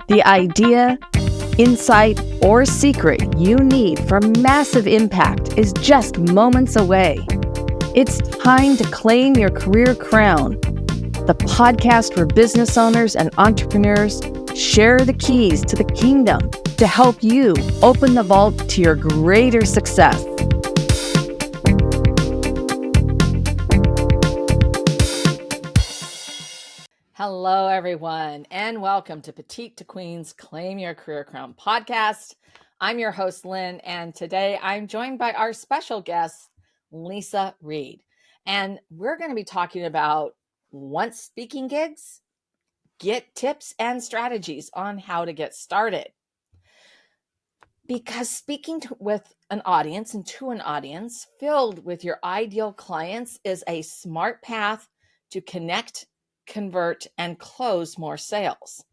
The idea, insight, or secret you need for massive impact is just moments away. It's time to claim your career crown. The podcast where business owners and entrepreneurs share the keys to the kingdom to help you open the vault to your greater success. Hello, everyone, and welcome to Petite to Queen's Claim Your Career Crown podcast. I'm your host, Lynn, and today I'm joined by our special guest, Leisa Reid. And we're going to be talking about want speaking gigs, get tips and strategies on how to get started. Because speaking with an audience and to an audience filled with your ideal clients is a smart path to connect, convert, and close more sales.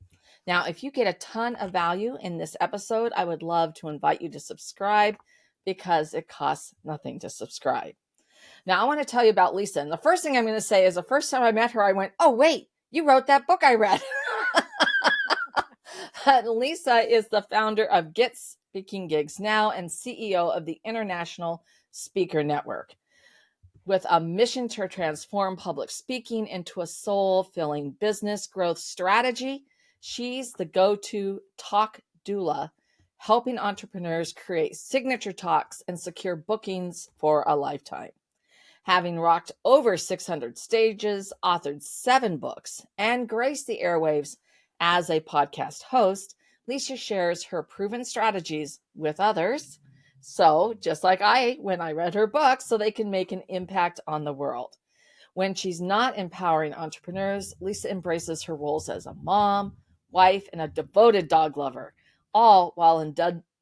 Now, if you get a ton of value in this episode, I would love to invite you to subscribe because it costs nothing to subscribe. Now, I want to tell you about Leisa. And the first thing I'm going to say is the first time I met her, I went, oh, wait, you wrote that book I read. Leisa is the founder of Get Speaking Gigs Now and CEO of the International Speaker Network. With a mission to transform public speaking into a soul-filling business growth strategy, she's the go-to talk doula, helping entrepreneurs create signature talks and secure bookings for a lifetime. Having rocked over 600 stages, authored 7 books, and graced the airwaves as a podcast host, Leisa shares her proven strategies with others. So just like when I read her book, so they can make an impact on the world. When she's not empowering entrepreneurs, Leisa embraces her roles as a mom, wife, and a devoted dog lover, all while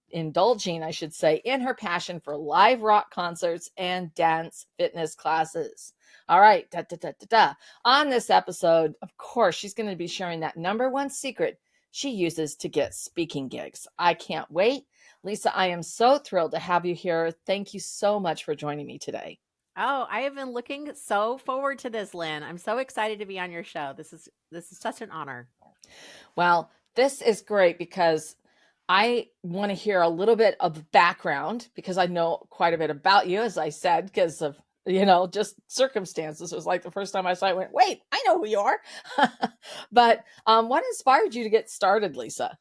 indulging, in her passion for live rock concerts and dance fitness classes. All right, On this episode, of course, she's going to be sharing that number one secret she uses to get speaking gigs. I can't wait. Leisa, I am so thrilled to have you here. Thank you so much for joining me today. Oh, I have been looking so forward to this, Lynn. I'm so excited to be on your show. This is such an honor. Well, this is great because I want to hear a little bit of background because I know quite a bit about you, as I said, because of, just circumstances. It was like the first time I saw it, I went, wait, I know who you are. But what inspired you to get started, Leisa?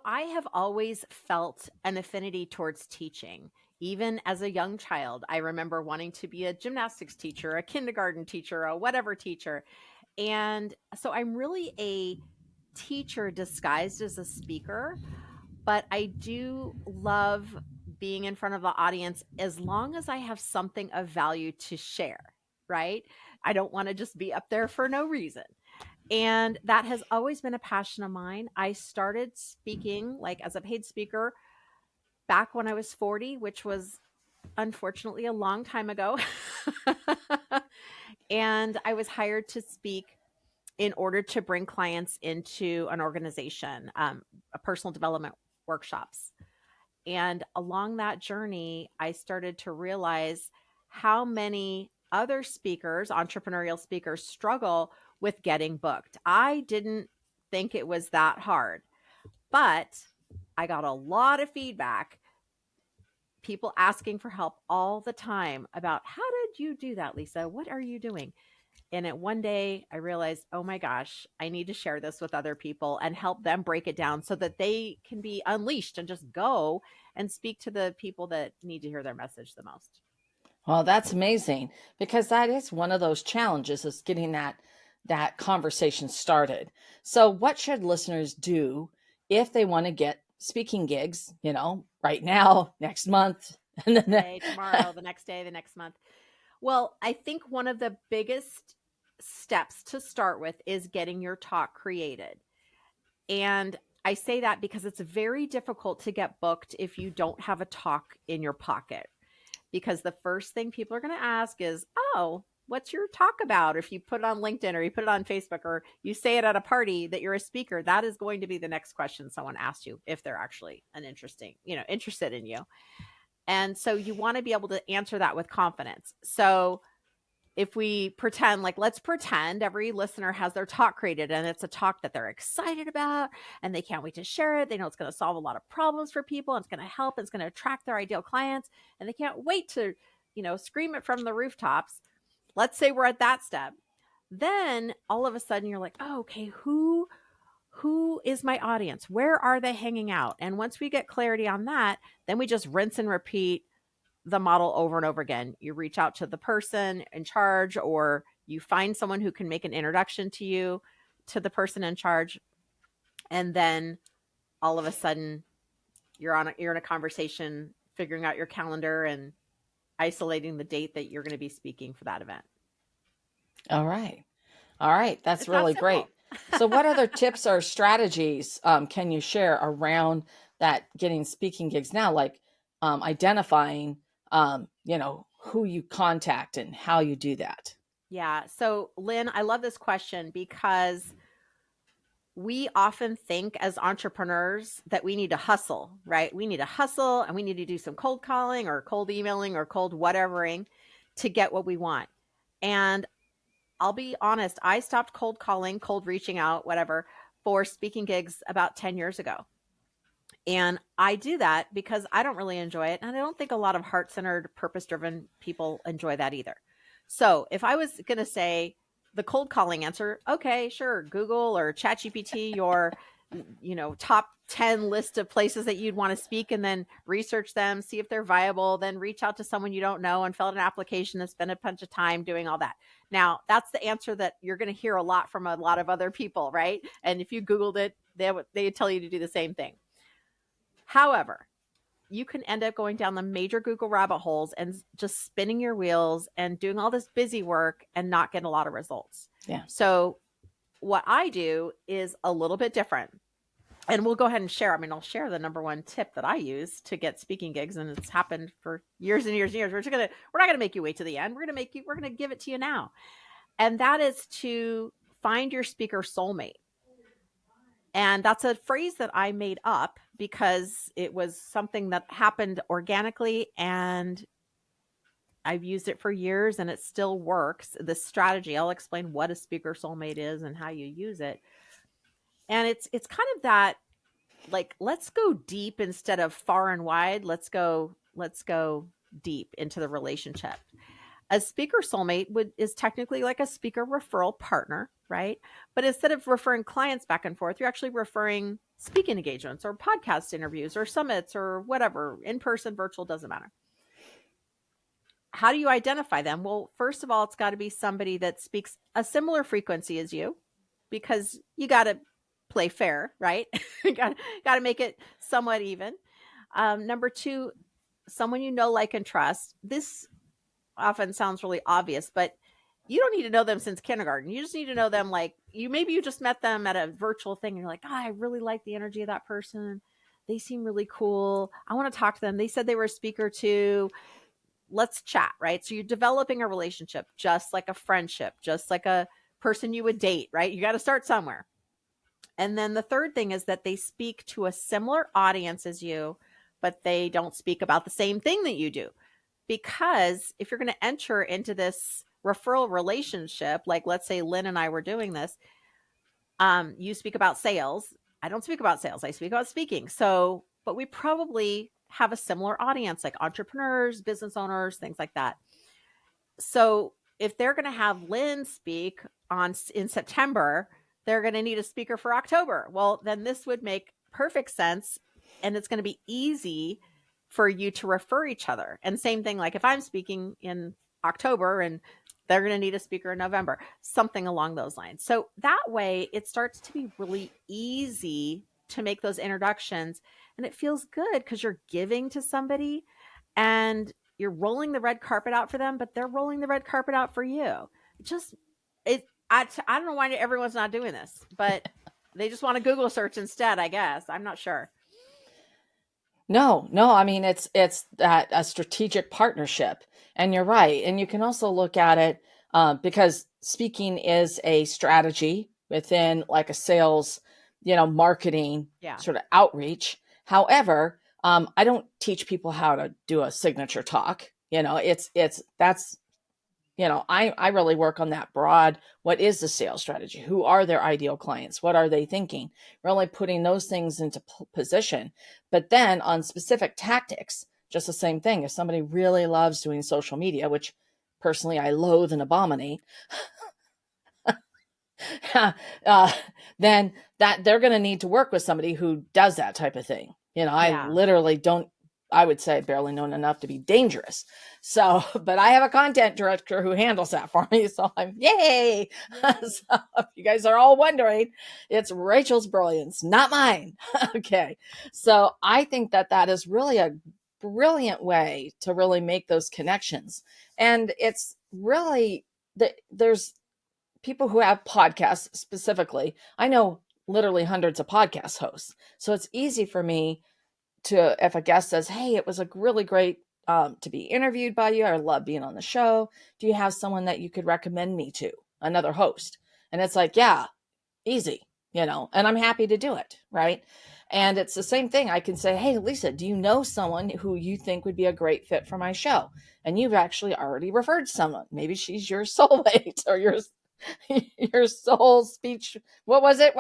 I have always felt an affinity towards teaching. Even as a young child, I remember wanting to be a gymnastics teacher, a kindergarten teacher, a whatever teacher. And so I'm really a teacher disguised as a speaker, but I do love being in front of the audience as long as I have something of value to share, right? I don't want to just be up there for no reason. And that has always been a passion of mine. I started speaking as a paid speaker back when I was 40, which was unfortunately a long time ago. And I was hired to speak in order to bring clients into an organization, a personal development workshops. And along that journey, I started to realize how many other speakers, entrepreneurial speakers, struggle with getting booked. I didn't think it was that hard, but I got a lot of feedback, people asking for help all the time about how did you do that, Leisa? What are you doing? And one day I realized, oh my gosh, I need to share this with other people and help them break it down so that they can be unleashed and just go and speak to the people that need to hear their message the most. Well, that's amazing because that is one of those challenges is getting that conversation started. So what should listeners do if they want to get speaking gigs, right now, next month, and then tomorrow, the next day, the next month? Well, I think one of the biggest steps to start with is getting your talk created. And I say that because it's very difficult to get booked if you don't have a talk in your pocket. Because the first thing people are going to ask is, oh, what's your talk about? If you put it on LinkedIn or you put it on Facebook or you say it at a party that you're a speaker, that is going to be the next question someone asks you if they're actually interested in you. And so you want to be able to answer that with confidence. So if we pretend, like, let's pretend every listener has their talk created and it's a talk that they're excited about and they can't wait to share it. They know it's going to solve a lot of problems for people. And it's going to help. It's going to attract their ideal clients and they can't wait to, scream it from the rooftops. Let's say we're at that step. Then all of a sudden you're like, oh, okay, who is my audience? Where are they hanging out? And once we get clarity on that, then we just rinse and repeat the model over and over again. You reach out to the person in charge, or you find someone who can make an introduction to you, to the person in charge. And then all of a sudden you're in a conversation, figuring out your calendar and isolating the date that you're going to be speaking for that event. All right. That's really great. So what other tips or strategies can you share around that getting speaking gigs now, like identifying, who you contact and how you do that? Yeah. So Lynn, I love this question because we often think as entrepreneurs that we need to hustle, right? We need to hustle and we need to do some cold calling or cold emailing or cold whatevering to get what we want. And I'll be honest, I stopped cold calling, cold reaching out, whatever, for speaking gigs about 10 years ago. And I do that because I don't really enjoy it. And I don't think a lot of heart-centered, purpose-driven people enjoy that either. So if I was going to say the cold calling answer, okay, sure, Google or ChatGPT your, top 10 list of places that you'd want to speak and then research them, see if they're viable, then reach out to someone you don't know and fill out an application and spend a bunch of time doing all that. Now, that's the answer that you're going to hear a lot from a lot of other people, right? And if you Googled it, they would tell you to do the same thing. However, you can end up going down the major Google rabbit holes and just spinning your wheels and doing all this busy work and not getting a lot of results. Yeah. So what I do is a little bit different. And we'll go ahead and share. I'll share the number one tip that I use to get speaking gigs. And it's happened for years and years and years. We're not going to make you wait to the end. We're going to give it to you now. And that is to find your speaker soulmate. And that's a phrase that I made up because it was something that happened organically and I've used it for years and it still works. This strategy, I'll explain what a speaker soulmate is and how you use it. And it's kind of that, like, let's go deep instead of far and wide. Let's go deep into the relationship. A speaker soulmate is technically like a speaker referral partner, right? But instead of referring clients back and forth, you're actually referring speaking engagements or podcast interviews or summits or whatever, in person, virtual, doesn't matter. How do you identify them? Well, first of all, it's got to be somebody that speaks a similar frequency as you, because you got to play fair, right? got to make it somewhat even. Number two, someone you know, like, and trust. This often sounds really obvious, but you don't need to know them since kindergarten. You just need to know them, like, maybe you just met them at a virtual thing and you're like, I really like the energy of that person. They seem really cool. I want to talk to them. They said they were a speaker too. Let's chat, right? So you're developing a relationship, just like a friendship, just like a person you would date, right? You got to start somewhere. And then the third thing is that they speak to a similar audience as you, but they don't speak about the same thing that you do. Because if you're going to enter into this referral relationship, like let's say Lynn and I were doing this, you speak about sales. I don't speak about sales. I speak about speaking. So, but we probably have a similar audience, like entrepreneurs, business owners, things like that. So if they're going to have Lynn speak in September, they're going to need a speaker for October. Well, then this would make perfect sense. And it's going to be easy for you to refer each other. And same thing, like if I'm speaking in October and they're going to need a speaker in November, something along those lines. So that way it starts to be really easy to make those introductions. And it feels good because you're giving to somebody and you're rolling the red carpet out for them, but they're rolling the red carpet out for you. I don't know why everyone's not doing this, but they just want to Google search instead, I guess. I'm not sure. No, I mean, it's that a strategic partnership, and you're right. And you can also look at it because speaking is a strategy within like a sales, marketing sort of outreach. However, I don't teach people how to do a signature talk. That's I really work on that broad. What is the sales strategy? Who are their ideal clients? What are they thinking? Really putting those things into position. But then on specific tactics, just the same thing. If somebody really loves doing social media, which personally I loathe and abominate, then that they're going to need to work with somebody who does that type of thing. I literally don't, I would say barely known enough to be dangerous. So, but I have a content director who handles that for me. So I'm yay. So if you guys are all wondering, it's Rachel's brilliance, not mine. Okay. So I think that is really a brilliant way to really make those connections. And it's really there's people who have podcasts specifically. I know literally hundreds of podcast hosts. So it's easy for me to, if a guest says, hey, it was really great to be interviewed by you. I love being on the show. Do you have someone that you could recommend me to, another host? And it's like, yeah, easy, and I'm happy to do it. Right. And it's the same thing. I can say, hey, Leisa, do you know someone who you think would be a great fit for my show? And you've actually already referred someone. Maybe she's your soulmate or your soul speech. What was it?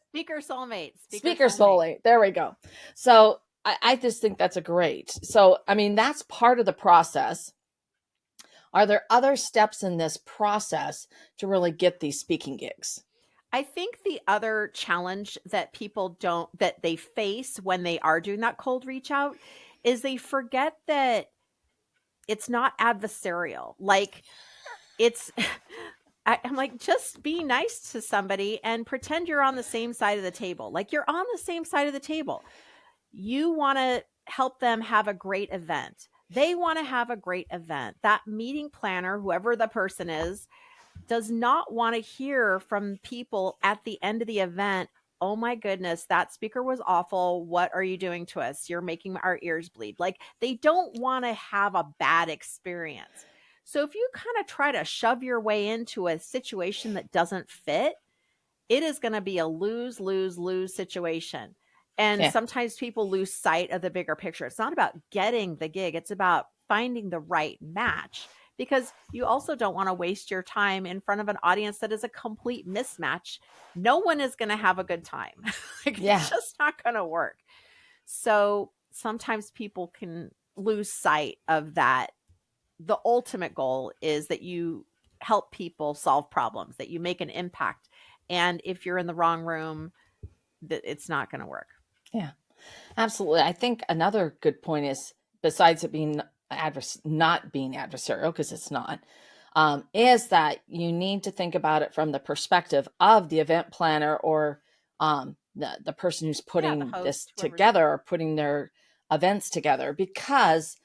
Speaker soulmate. Speaker soulmate. There we go. So I just think that's a great. So, I mean, that's part of the process. Are there other steps in this process to really get these speaking gigs? I think the other challenge that that they face when they are doing that cold reach out is they forget that it's not adversarial. Like I'm like, just be nice to somebody and pretend you're on the same side of the table. Like you're on the same side of the table. You want to help them have a great event. They want to have a great event. That meeting planner, whoever the person is, does not want to hear from people at the end of the event, oh my goodness, that speaker was awful. What are you doing to us? You're making our ears bleed. Like they don't want to have a bad experience. So if you kind of try to shove your way into a situation that doesn't fit, it is going to be a lose, lose, lose situation. And sometimes people lose sight of the bigger picture. It's not about getting the gig. It's about finding the right match, because you also don't want to waste your time in front of an audience that is a complete mismatch. No one is going to have a good time. It's just not going to work. So sometimes people can lose sight of that. The ultimate goal is that you help people solve problems, that you make an impact. And if you're in the wrong room, it's not going to work. Yeah, absolutely. I think another good point is, besides it being not being adversarial, because it's not, is that you need to think about it from the perspective of the event planner or the person who's putting this together or putting their events together, because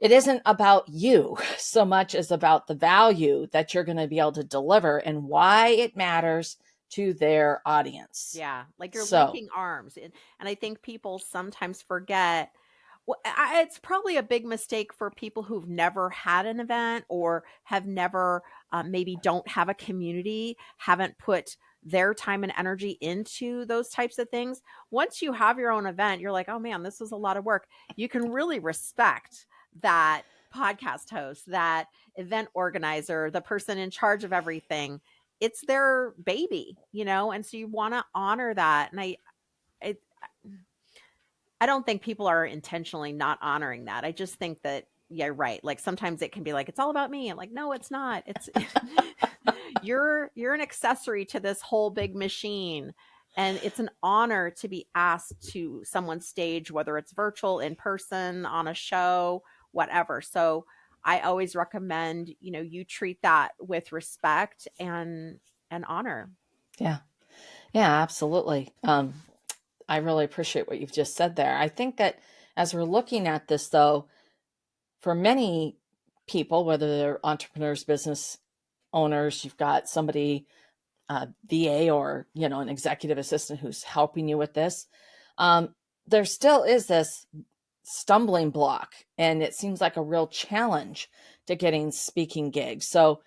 it isn't about you so much as about the value that you're going to be able to deliver and why it matters to their audience. Yeah, like you're linking arms. And I think people sometimes forget, it's probably a big mistake for people who've never had an event or have never, maybe don't have a community, haven't put their time and energy into those types of things. Once you have your own event, you're like, oh man, this was a lot of work. You can really respect that podcast host, that event organizer, the person in charge of everything. It's their baby, and so you want to honor that. And I don't think people are intentionally not honoring that. I just think that, yeah, right. Like sometimes it can be like, it's all about me. I'm like, no, it's not. It's you're an accessory to this whole big machine. And it's an honor to be asked to someone's stage, whether it's virtual, in person, on a show, whatever. So I always recommend, you treat that with respect and honor. Yeah. Yeah, absolutely. I really appreciate what you've just said there. I think that as we're looking at this, though, for many people, whether they're entrepreneurs, business owners, you've got somebody, VA or, an executive assistant who's helping you with this, there still is this stumbling block, and it seems like a real challenge to getting speaking gigs. So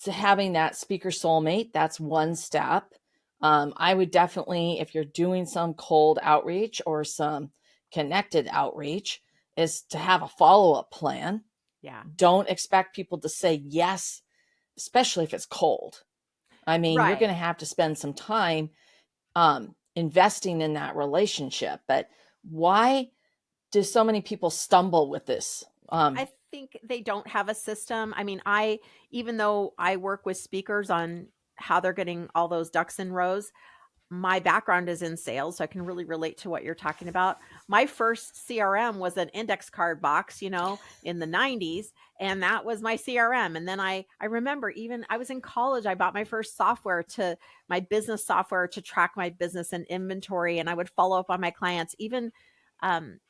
having that speaker soulmate, that's one step. I would definitely, if you're doing some cold outreach or some connected outreach, is to have a follow-up plan. Yeah. Don't expect people to say yes, especially if it's cold. I mean, you're going to have to spend some time investing in that relationship. But why do so many people stumble with this? I think they don't have a system. I mean, even though I work with speakers on how they're getting all those ducks in rows, my background is in sales, so I can really relate to what you're talking about. My first CRM was an index card box, in the 90s, and that was my CRM. And then I remember, even I was in college, I bought my first my business software to track my business and inventory, and I would follow up on my clients, even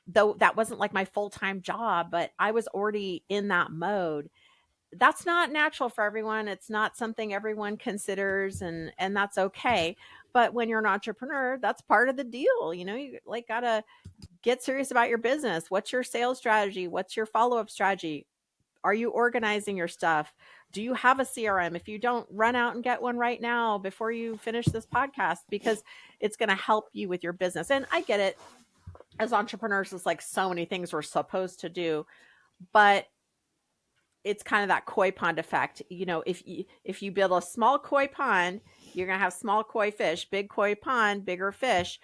though that wasn't like my full-time job, but I was already in that mode. That's not natural for everyone. It's not something everyone considers, and that's okay. But when you're an entrepreneur, that's part of the deal. You like gotta get serious about your business. What's your sales strategy? What's your follow-up strategy? Are you organizing your stuff? Do you have a CRM? If you don't, run out and get one right now before you finish this podcast, because it's going to help you with your business. And I get it. As entrepreneurs, it's like so many things we're supposed to do, but it's kind of that koi pond effect. If you build a small koi pond, you're going to have small koi fish. Big koi pond, bigger fish.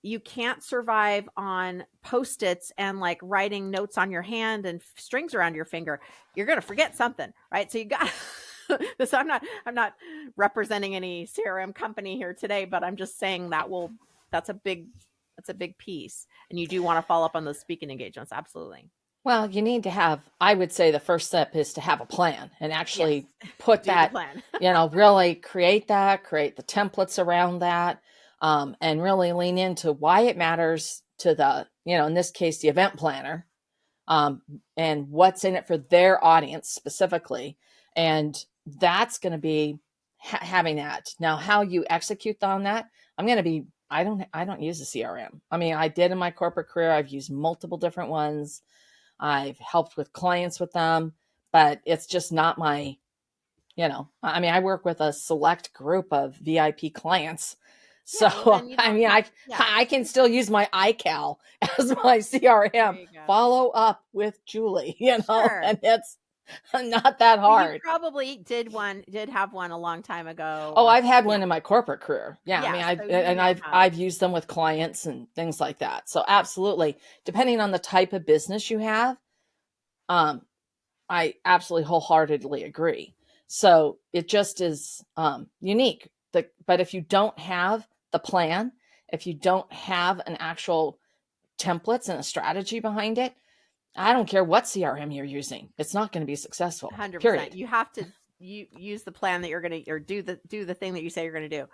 You can't survive on Post-its and like writing notes on your hand and strings around your finger. You're going to forget something, right? So you got so I'm not representing any CRM company here today, but I'm just saying that's a big piece. And you do want to follow up on those speaking engagements. Absolutely. Well, you need to have, I would say the first step is to have a plan and actually put that, plan. Really create the templates around that, and really lean into why it matters to the, in this case, the event planner, and what's in it for their audience specifically. And that's going to be having that. Now, how you execute on that, I don't use a CRM. I mean, I did in my corporate career. I've used multiple different ones. I've helped with clients with them, but it's just not my, I work with a select group of VIP clients. So, I can still use my iCal as my CRM, follow up with Julie, Sure. And it's not that hard. You probably did have one a long time ago. Oh, I've had one in my corporate career. Yeah. So I've used them with clients and things like that. So absolutely. Depending on the type of business you have, I absolutely wholeheartedly agree. So it just is, unique. But if you don't have the plan, if you don't have an actual templates and a strategy behind it, I don't care what CRM you're using. It's not going to be successful. 100%. Period. You have to use the plan that you're going to, or do the thing that you say you're going to do.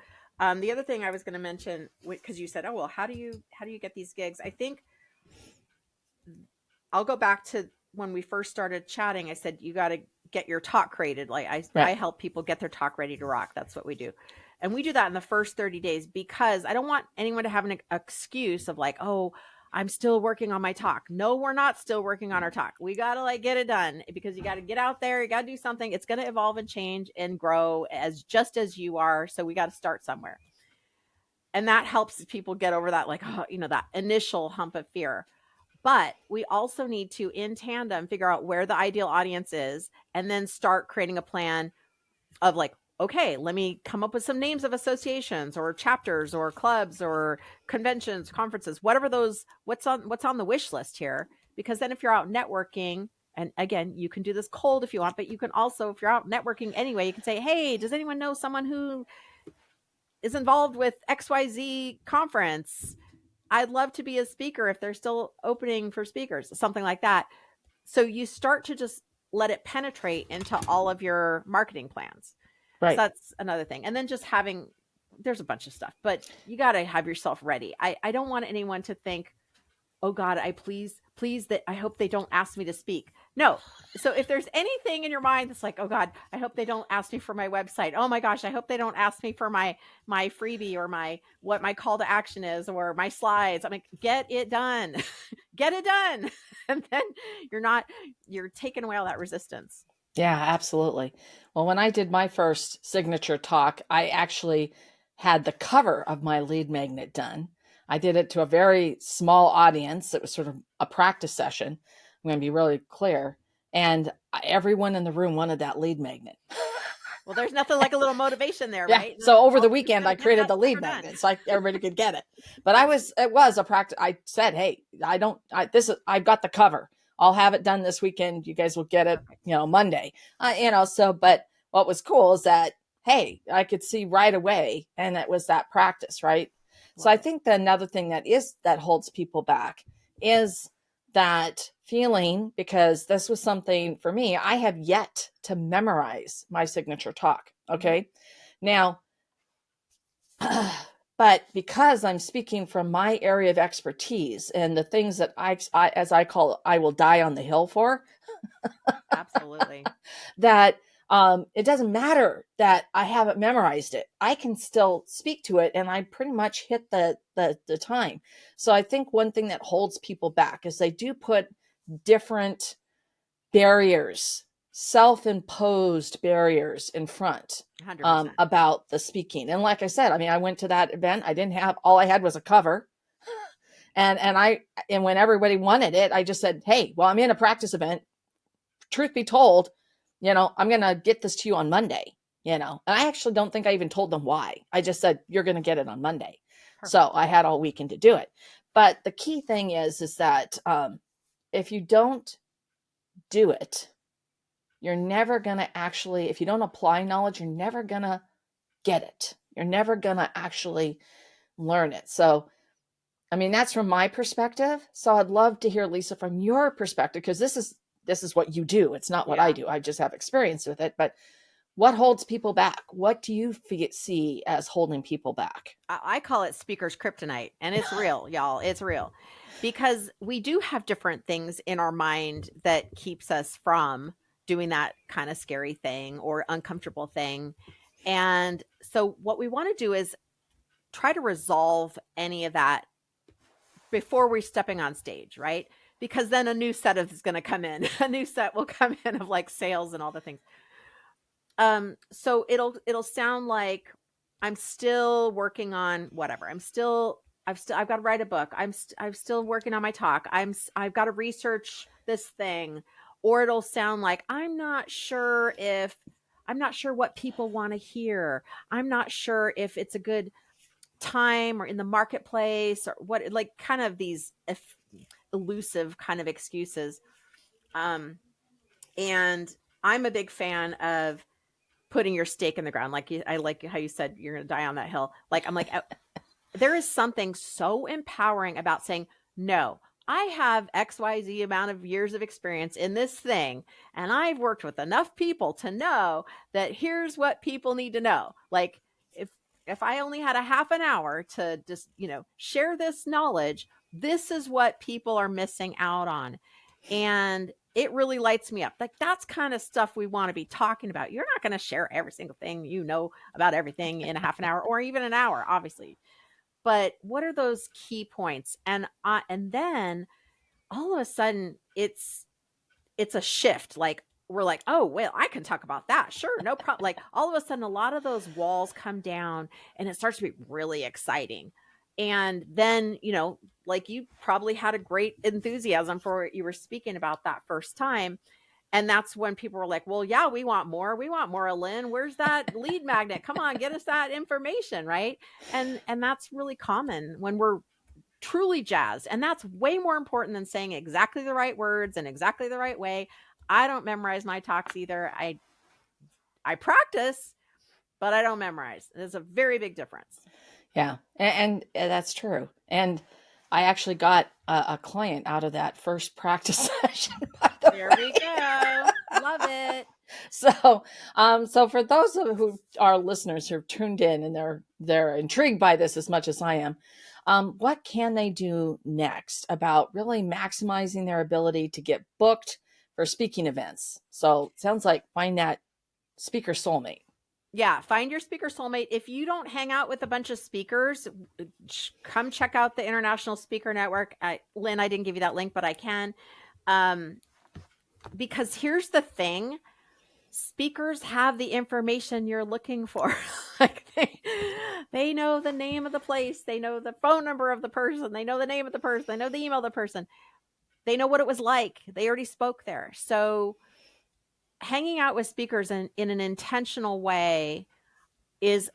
The other thing I was going to mention, because you said, oh, well, how do you get these gigs? I think I'll go back to when we first started chatting. I said, you got to get your talk created. Like I help people get their talk ready to rock. That's what we do. And we do that in the first 30 days, because I don't want anyone to have an excuse of like, oh, I'm still working on my talk. No, we're not still working on our talk. We got to get it done, because you got to get out there. You got to do something. It's going to evolve and change and grow just as you are. So we got to start somewhere. And that helps people get over that, that initial hump of fear. But we also need to, in tandem, figure out where the ideal audience is, and then start creating a plan of okay, let me come up with some names of associations or chapters or clubs or conventions, conferences, whatever those, what's on the wish list here. Because then if you're out networking, and again, you can do this cold if you want, but you can also, if you're out networking anyway, you can say, hey, does anyone know someone who is involved with XYZ conference? I'd love to be a speaker if they're still opening for speakers, something like that. So you start to just let it penetrate into all of your marketing plans. Right. So that's another thing. And then just there's a bunch of stuff, but you got to have yourself ready. I don't want anyone to think, oh God, I hope they don't ask me to speak. No. So if there's anything in your mind that's like, oh God, I hope they don't ask me for my website. Oh my gosh, I hope they don't ask me for my freebie or what my call to action is or my slides. I'm like, get it done. Get it done. And then you're taking away all that resistance. Yeah, absolutely. Well, when I did my first signature talk, I actually had the cover of my lead magnet done. I did it to a very small audience. It was sort of a practice session. I'm going to be really clear. And everyone in the room wanted that lead magnet. Well, there's nothing like a little motivation there, Yeah. right? So over the All- weekend, I get created that the lead sucker done. magnet so everybody could get it. But it was a practice. I said, hey, I've got the cover. I'll have it done this weekend. You guys will get it, Perfect. Monday. But what was cool is that, hey, I could see right away, and it was that practice, right? So I think another thing that holds people back is that feeling, because this was something for me, I have yet to memorize my signature talk. Okay. Now, but because I'm speaking from my area of expertise and the things that as I call it, I will die on the hill for, Absolutely. that it doesn't matter that I haven't memorized it. I can still speak to it, and I pretty much hit the time. So I think one thing that holds people back is they do put different barriers, self-imposed barriers in front 100%. about the speaking. And like I said, I mean, I went to that event. All I had was a cover. And when everybody wanted it, I just said, hey, well, I'm in a practice event. Truth be told, I'm going to get this to you on Monday, and I actually don't think I even told them why. I just said, you're going to get it on Monday. Perfect. So I had all weekend to do it. But the key thing is that if you don't do it, you're never going to actually, if you don't apply knowledge, you're never going to get it. You're never going to actually learn it. So, I mean, that's from my perspective. So I'd love to hear, Leisa, from your perspective, because this is what you do. It's not what I do. I just have experience with it. But what holds people back? What do you see as holding people back? I call it speaker's kryptonite, and it's real, y'all. It's real, because we do have different things in our mind that keeps us from doing that kind of scary thing or uncomfortable thing. And so what we want to do is try to resolve any of that before we're stepping on stage, right? Because then a new set is going to come in. A new set will come in of like sales and all the things. So it'll sound like I'm still working on whatever. I've got to write a book. I'm still working on my talk. I've got to research this thing. Or it'll sound like I'm not sure what people want to hear. I'm not sure if it's a good time or in the marketplace or what, like kind of these elusive kind of excuses. And I'm a big fan of putting your stake in the ground. I like how you said you're going to die on that hill. I'm like, there is something so empowering about saying, no, I have XYZ amount of years of experience in this thing. And I've worked with enough people to know that here's what people need to know. Like if I only had a half an hour to just, share this knowledge, this is what people are missing out on. And it really lights me up. Like that's kind of stuff we want to be talking about. You're not going to share every single thing about everything in a half an hour or even an hour, obviously. But what are those key points? And then all of a sudden it's a shift. Like we're like, oh, well, I can talk about that. Sure, no problem. Like all of a sudden a lot of those walls come down and it starts to be really exciting. And then, like you probably had a great enthusiasm for what you were speaking about that first time. And that's when people were like, well, yeah, we want more. We want more, Lynn. Where's that lead magnet? Come on, get us that information, right? And that's really common when we're truly jazzed. And that's way more important than saying exactly the right words and exactly the right way. I don't memorize my talks either. I practice, but I don't memorize. There's a very big difference. Yeah, and that's true. And I actually got a client out of that first practice session. There we go. Love it. So for those who are listeners who have tuned in and they're intrigued by this as much as I am, what can they do next about really maximizing their ability to get booked for speaking events? So it sounds like find that speaker soulmate. Yeah, find your speaker soulmate. If you don't hang out with a bunch of speakers, come check out the International Speaker Network. Lynn, I didn't give you that link, but I can. Because here's the thing. Speakers have the information you're looking for. Like they know the name of the place. They know the phone number of the person. They know the name of the person. They know the email of the person. They know what it was like. They already spoke there. So hanging out with speakers in an intentional way is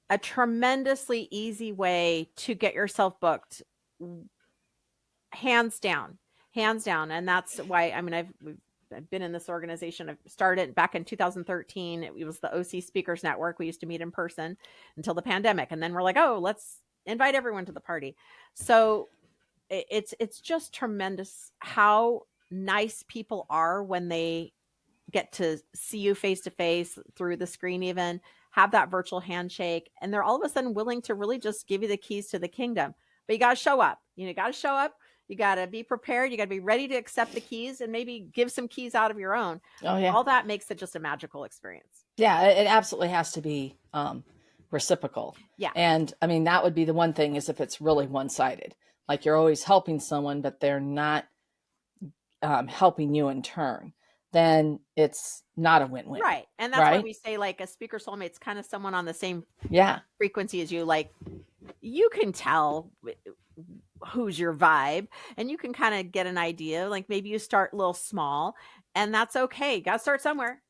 a tremendously easy way to get yourself booked, hands down. And that's why, I mean, I've been in this organization. I started back in 2013. It was the OC Speakers Network. We used to meet in person until the pandemic. And then we're like, oh, let's invite everyone to the party. So it's just tremendous how nice people are when they get to see you face to face, through the screen, even have that virtual handshake. And they're all of a sudden willing to really just give you the keys to the kingdom. But you got to show up. You got to show up. You got to be prepared. You got to be ready to accept the keys and maybe give some keys out of your own. Oh, yeah. All that makes it just a magical experience. Yeah, it absolutely has to be reciprocal. Yeah. And I mean, that would be the one thing, is if it's really one-sided. Like you're always helping someone, but they're not helping you in turn, then it's not a win-win. Right. And that's why we say, like, a speaker soulmate's kind of someone on the same frequency as you. Like, you can tell who's your vibe, and you can kind of get an idea. Like, maybe you start a little small, and that's okay. You got to start somewhere.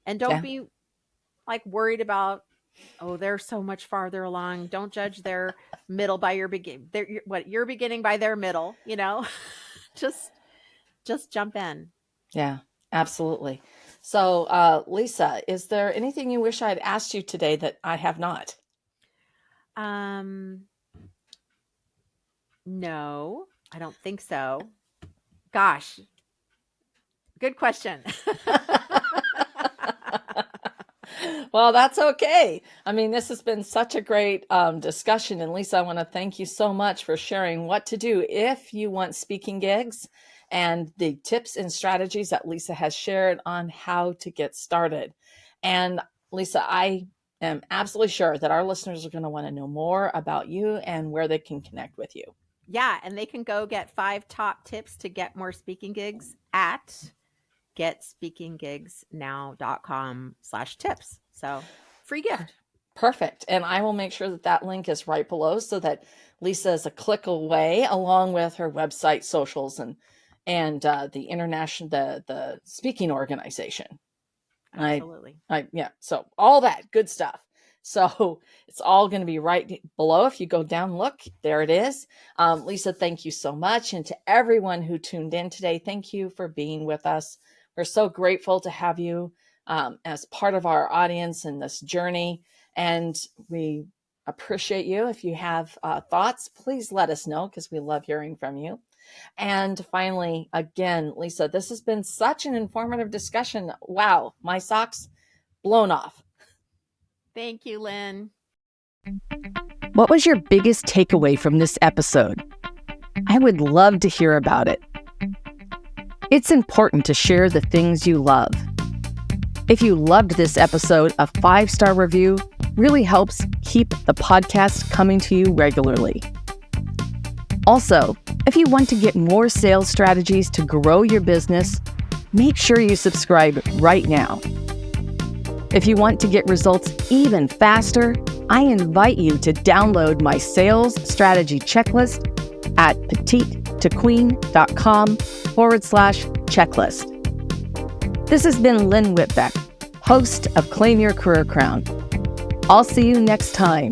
And don't be like worried about, oh, they're so much farther along. Don't judge their middle by your beginning. You're beginning by their middle, just jump in. Yeah, absolutely. So, Leisa, is there anything you wish I'd asked you today that I have not? No, I don't think so. Gosh, good question. Well, that's okay. I mean, this has been such a great discussion. And Leisa, I want to thank you so much for sharing what to do if you want speaking gigs, and the tips and strategies that Leisa has shared on how to get started. And Leisa, I am absolutely sure that our listeners are going to want to know more about you and where they can connect with you. Yeah, and they can go get 5 top tips to get more speaking gigs at getspeakinggigsnow.com/tips. So free gift. Perfect. And I will make sure that link is right below, so that Leisa is a click away, along with her website, socials, and the international, the speaking organization. Absolutely. So all that good stuff. So it's all going to be right below. If you go down, look, there it is. Leisa, thank you so much. And to everyone who tuned in today, thank you for being with us. We're so grateful to have you as part of our audience in this journey. And we appreciate you. If you have thoughts, please let us know, because we love hearing from you. And finally, again, Leisa, this has been such an informative discussion. Wow, my socks blown off. Thank you, Lynn. What was your biggest takeaway from this episode? I would love to hear about it. It's important to share the things you love. If you loved this episode, a 5-star review really helps keep the podcast coming to you regularly. Also, if you want to get more sales strategies to grow your business, make sure you subscribe right now. If you want to get results even faster, I invite you to download my sales strategy checklist at petitetoqueen.com/checklist. This has been Lynn Whitbeck, host of Claim Your Career Crown. I'll see you next time.